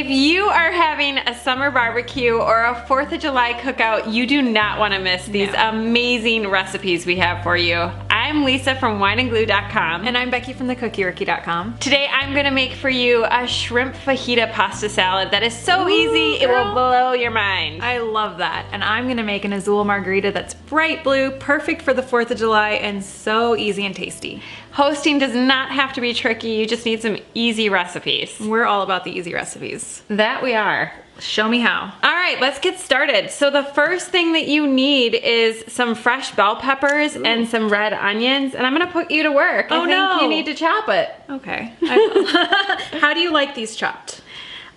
If you are having a summer barbecue or a 4th of July cookout, you do not want to miss these amazing recipes we have for you. I'm Lisa from wineandglue.com. And I'm Becky from thecookiericky.com. Today I'm going to make for you a shrimp fajita pasta salad that is so easy, it will blow your mind. I love that. And I'm going to make an azul margarita that's bright blue, perfect for the 4th of July, and so easy and tasty. Hosting does not have to be tricky, you just need some easy recipes. We're all about the easy recipes. That we are. Show me how. All right, let's get started. So the first thing that you need is some fresh bell peppers and some red onions, and I'm gonna put you to work. I think you need to chop it. Okay. How do you like these chopped?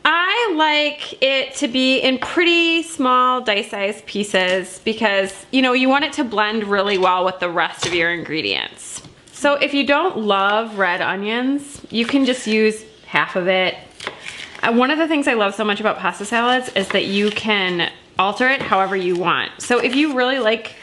I like it to be in pretty small dice-sized pieces because, you know, you want it to blend really well with the rest of your ingredients. So if you don't love red onions, you can just use half of it. One of the things I love so much about pasta salads is that you can alter it however you want. So if you really like,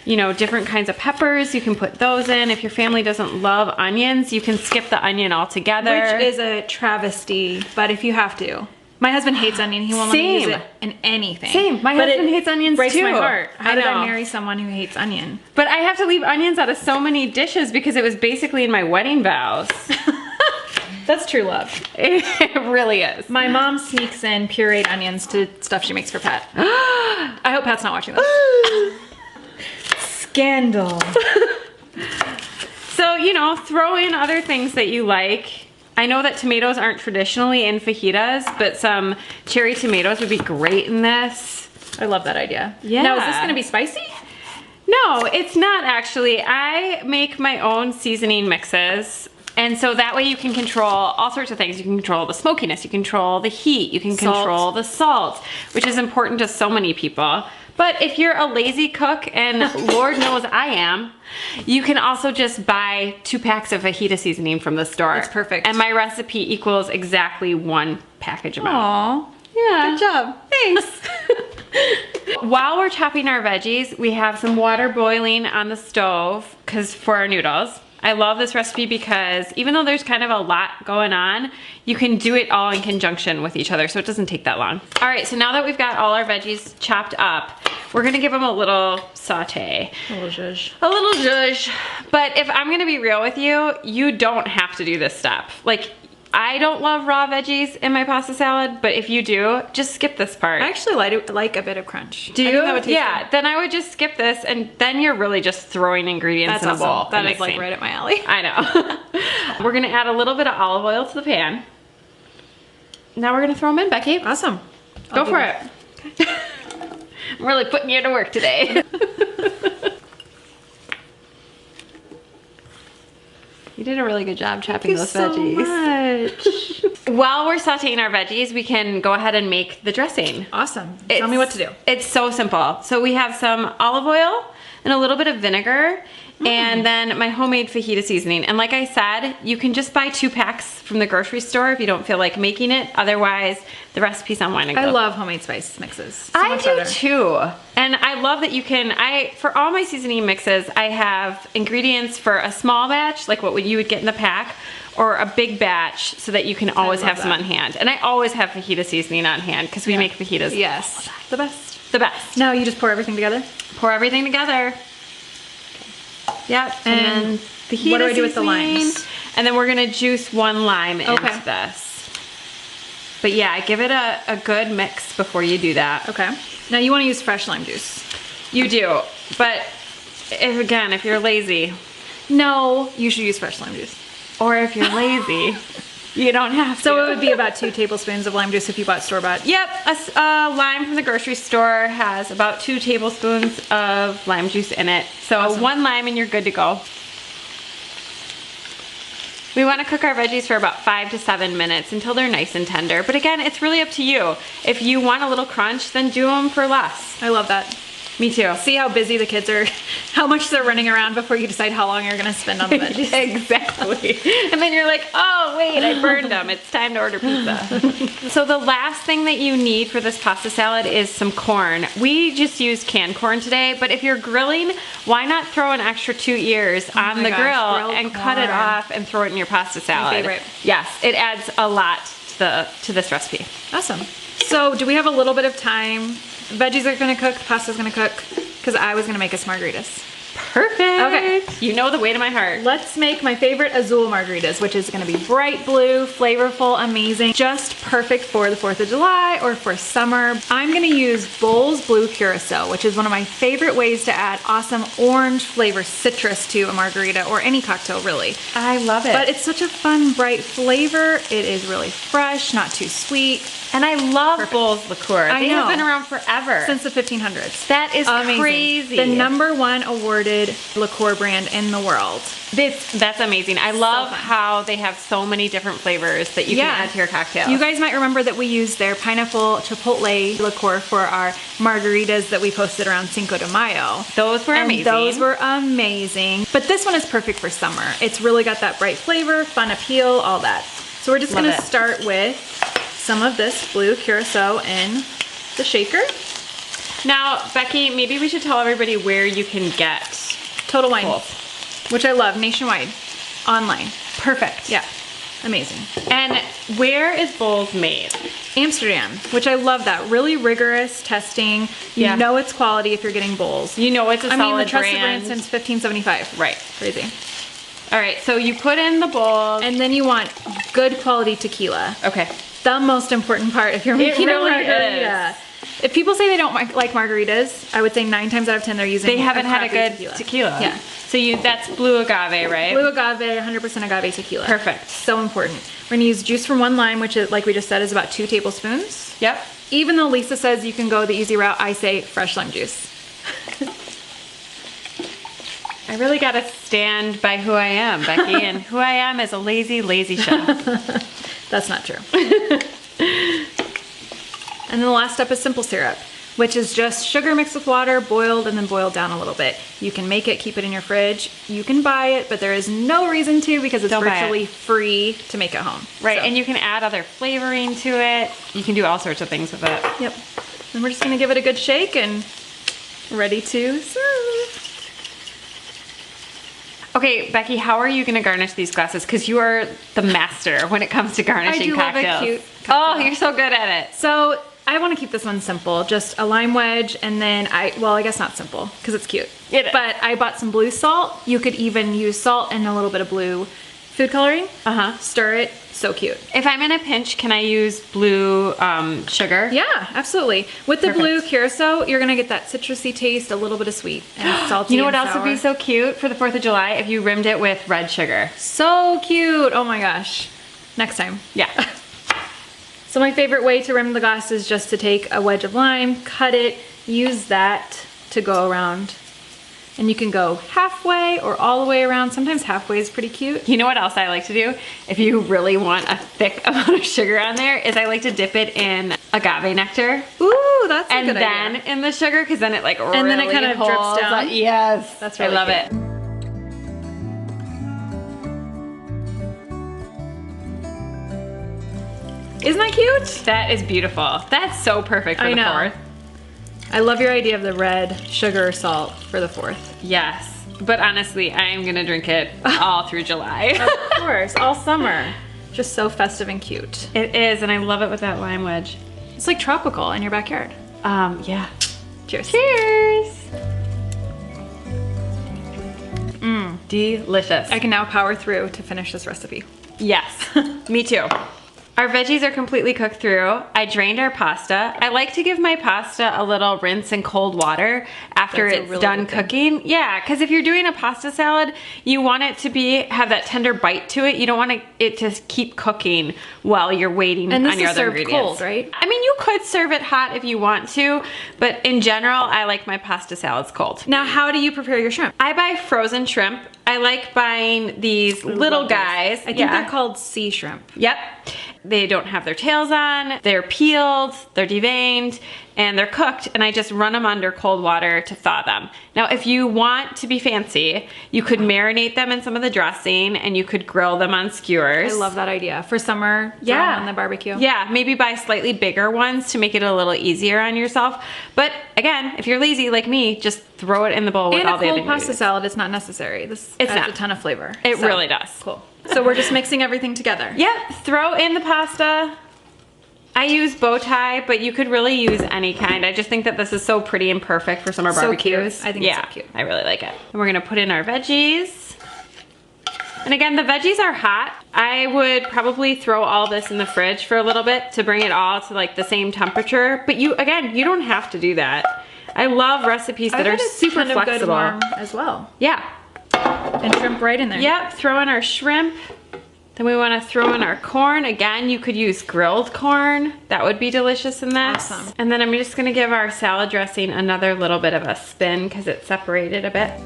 you know, different kinds of peppers, you can put those in. If your family doesn't love onions, you can skip the onion altogether. Which is a travesty, but if you have to. My husband hates onion. He won't let me use it in anything. Same. My husband hates onions breaks too. My heart. How did I marry someone who hates onion? But I have to leave onions out of so many dishes because it was basically in my wedding vows. That's true love. It really is. My mom sneaks in pureed onions to stuff she makes for Pat. I hope Pat's not watching this. Scandal. So, you know, throw in other things that you like. I know that tomatoes aren't traditionally in fajitas, but some cherry tomatoes would be great in this. I love that idea. Yeah. Now, is this gonna be spicy? No, it's not actually. I make my own seasoning mixes. And so that way you can control all sorts of things. You can control the smokiness, you control the heat, you can control the salt, which is important to so many people. But if you're a lazy cook, and Lord knows I am, you can also just buy 2 packs of fajita seasoning from the store. That's perfect. And my recipe equals exactly 1 package amount. Aww. Yeah. Good job. Thanks. While we're chopping our veggies, we have some water boiling on the stove for our noodles. I love this recipe because even though there's kind of a lot going on, you can do it all in conjunction with each other, so it doesn't take that long. All right, so now that we've got all our veggies chopped up, we're gonna give them a little saute. A little zhuzh. A little zhuzh. But if I'm gonna be real with you, you don't have to do this step. Like, I don't love raw veggies in my pasta salad, but if you do, just skip this part. I actually like a bit of crunch. Do you? That would taste good. Then I would just skip this, and then you're really just throwing ingredients in a bowl. That is like right at my alley. I know. We're gonna add a little bit of olive oil to the pan. Now we're gonna throw them in, Becky. Awesome. Go for it. Okay. I'm really putting you to work today. You did a really good job chopping those veggies. So much. While we're sauteing our veggies, we can go ahead and make the dressing. Awesome. Tell me what to do. It's so simple. So we have some olive oil and a little bit of vinegar and then my homemade fajita seasoning. And like I said, you can just buy 2 packs from the grocery store if you don't feel like making it. Otherwise, the recipe's on Wine and Glue. I love homemade spice mixes. I do too. And I love that you can, for all my seasoning mixes, I have ingredients for a small batch, like what you would get in the pack, or a big batch so that you can always have some on hand. And I always have fajita seasoning on hand because we make fajitas. Yes. The best. The best. Now you just pour everything together? Pour everything together. Yep. And then fajita what do I do with the limes? And then we're gonna juice 1 lime into this. But yeah, give it a good mix before you do that. Okay. Now you wanna use fresh lime juice. You do, but if you're lazy. No, you should use fresh lime juice. Or if you're lazy, you don't have to. So it would be about 2 tablespoons of lime juice if you bought store-bought. Yep, a lime from the grocery store has about 2 tablespoons of lime juice in it. So awesome. 1 lime and you're good to go. We want to cook our veggies for about 5 to 7 minutes until they're nice and tender. But again, it's really up to you. If you want a little crunch, then do them for less. I love that. Me too. See how busy the kids are, how much they're running around before you decide how long you're gonna spend on the veggies. Exactly. And then you're like, oh wait, I burned them. It's time to order pizza. So the last thing that you need for this pasta salad is some corn. We just used canned corn today, but if you're grilling, why not throw an extra 2 ears on the grill and cut it off and throw it in your pasta salad? My favorite. Yes, it adds a lot to this recipe. Awesome. So do we have a little bit of time? Veggies are gonna cook, the pasta's gonna cook, because I was gonna make us margaritas. Perfect. Okay. You know the way to my heart. Let's make my favorite azul margaritas, which is gonna be bright blue, flavorful, amazing, just perfect for the 4th of July or for summer. I'm gonna use BOLS Blue Curacao, which is one of my favorite ways to add awesome orange flavor, citrus to a margarita or any cocktail really. I love it. But it's such a fun, bright flavor. It is really fresh, not too sweet. And I love BOLS Liqueur. I They know. have been around forever. Since the 1500s. That is Amazing. crazy. The #1 awarded liqueur brand in the world. That's amazing. I love fun. how they have so many different flavors that you can add to your cocktails. You guys might remember that we used their pineapple chipotle liqueur for our margaritas that we posted around Cinco de Mayo. Those were amazing. Those were amazing. But this one is perfect for summer. It's really got that bright flavor, fun appeal, all that. So we're just gonna start with some of this blue curacao in the shaker. Now, Becky, maybe we should tell everybody where you can get Total Wine, BOLS. which I love, nationwide, online. Perfect. Yeah, amazing. And where is BOLS made? Amsterdam, which I love that. Really rigorous testing. You know it's quality if you're getting BOLS. You know it's a solid I mean, the trusted brand. brand since 1575. Right. Crazy. All right, so you put in the BOLS. And then you want good quality tequila. Okay. The most important part if you're making really a margarita. If people say they don't like margaritas, I would say 9 times out of 10 they're using They haven't had a crappy good tequila. Yeah. So that's blue agave, right? Blue agave, 100% agave tequila. Perfect. So important. We're gonna use juice from 1 lime, which is, like we just said, is about 2 tablespoons. Yep. Even though Lisa says you can go the easy route, I say fresh lime juice. I really gotta stand by who I am, Becky, and who I am is a lazy, lazy chef. That's not true. And then the last step is simple syrup, which is just sugar mixed with water, boiled and then boiled down a little bit. You can make it, keep it in your fridge. You can buy it, but there is no reason to because it's virtually free to make at home. Right, So. and you can add other flavoring to it. You can do all sorts of things with it. Yep. And we're just gonna give it a good shake and ready to serve. Okay, Becky, how are you gonna garnish these glasses? Because you are the master when it comes to garnishing cocktails. Love a cute Oh, cocktail. you're so good at it. So I want to keep this one simple, just a lime wedge, and then I guess not simple because it's cute. It is. But I bought some blue salt. You could even use salt and a little bit of blue food coloring. Stir it. So cute. If I'm in a pinch, can I use blue sugar? Yeah, absolutely. With the blue curacao, you're gonna get that citrusy taste, a little bit of sweet and salty. You know what and else would be sour. so cute for the 4th of July? If you rimmed it with red sugar. So cute. Oh my gosh. Next time. Yeah. So my favorite way to rim the glass is just to take a wedge of lime, cut it, use that to go around. And you can go halfway or all the way around. Sometimes halfway is pretty cute. You know what else I like to do? If you really want a thick amount of sugar on there, is I like to dip it in agave nectar. Ooh, that's a And good then idea. in the sugar, because then it like really And then it kind of drips holds down. on- Yes. That's I really love cute. it. Isn't that cute? That is beautiful. That's so perfect for I the know. 4th. I love your idea of the red sugar salt for the 4th. Yes. But honestly, I am gonna drink it all through July. Of course, all summer. Just so festive and cute. It is, and I love it with that lime wedge. It's like tropical in your backyard. Yeah. Cheers. Cheers. Delicious. I can now power through to finish this recipe. Yes, me too. Our veggies are completely cooked through. I drained our pasta. I like to give my pasta a little rinse in cold water after That's a it's really done good thing. cooking. Yeah, because if you're doing a pasta salad, you want it to have that tender bite to it. You don't want it to keep cooking while you're waiting And this on your is other served ingredients. cold, right? I mean, you could serve it hot if you want to, but in general, I like my pasta salads cold. Now, how do you prepare your shrimp? I buy frozen shrimp. I like buying these little guys. I think they're called sea shrimp. Yep. They don't have their tails on, they're peeled, they're deveined, and they're cooked, and I just run them under cold water to thaw them. Now, if you want to be fancy, you could marinate them in some of the dressing, and you could grill them on skewers. I love that idea. For summer, throw Yeah. them on the barbecue. Yeah, maybe buy slightly bigger ones to make it a little easier on yourself. But again, if you're lazy like me, just throw it in the bowl with And all a the other cold pasta ingredients. salad is not necessary. This It's adds not. a ton of flavor. It So, really does. Cool. So we're just mixing everything together. Yep, throw in the pasta, I use bow tie, but you could really use any kind. I just think that this is so pretty and perfect for summer barbecues. Cute. I think it's so cute. I really like it. And we're gonna put in our veggies. And again, the veggies are hot. I would probably throw all this in the fridge for a little bit to bring it all to like the same temperature. But you don't have to do that. I love recipes that are super flexible. Good warm as well. Yeah. And shrimp right in there. Yep, throw in our shrimp. Then we want to throw in our corn. Again, you could use grilled corn. That would be delicious in this. Awesome. And then I'm just going to give our salad dressing another little bit of a spin because it's separated a bit.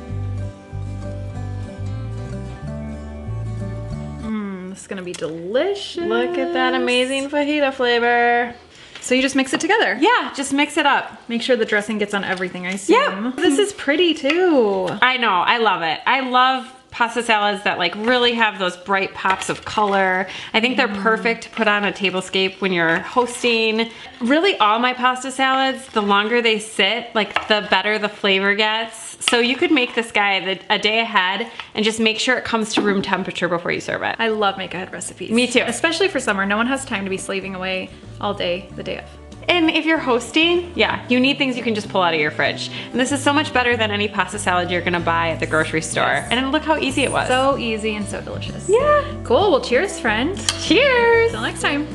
This is going to be delicious. Look at that amazing fajita flavor. So you just mix it together? Yeah, just mix it up. Make sure the dressing gets on everything, I assume. Yeah. This is pretty too. I know, I love it. I love pasta salads that like really have those bright pops of color. I think they're perfect to put on a tablescape when you're hosting. Really all my pasta salads, the longer they sit, like the better the flavor gets. So you could make this guy a day ahead and just make sure it comes to room temperature before you serve it. I love make ahead recipes. Me too. Especially for summer. No one has time to be slaving away all day the day of. And if you're hosting, yeah, you need things you can just pull out of your fridge. And this is so much better than any pasta salad you're gonna buy at the grocery store. Yes. And look how easy it was. So easy and so delicious. Yeah. Cool, well cheers friend. Cheers. Till next time.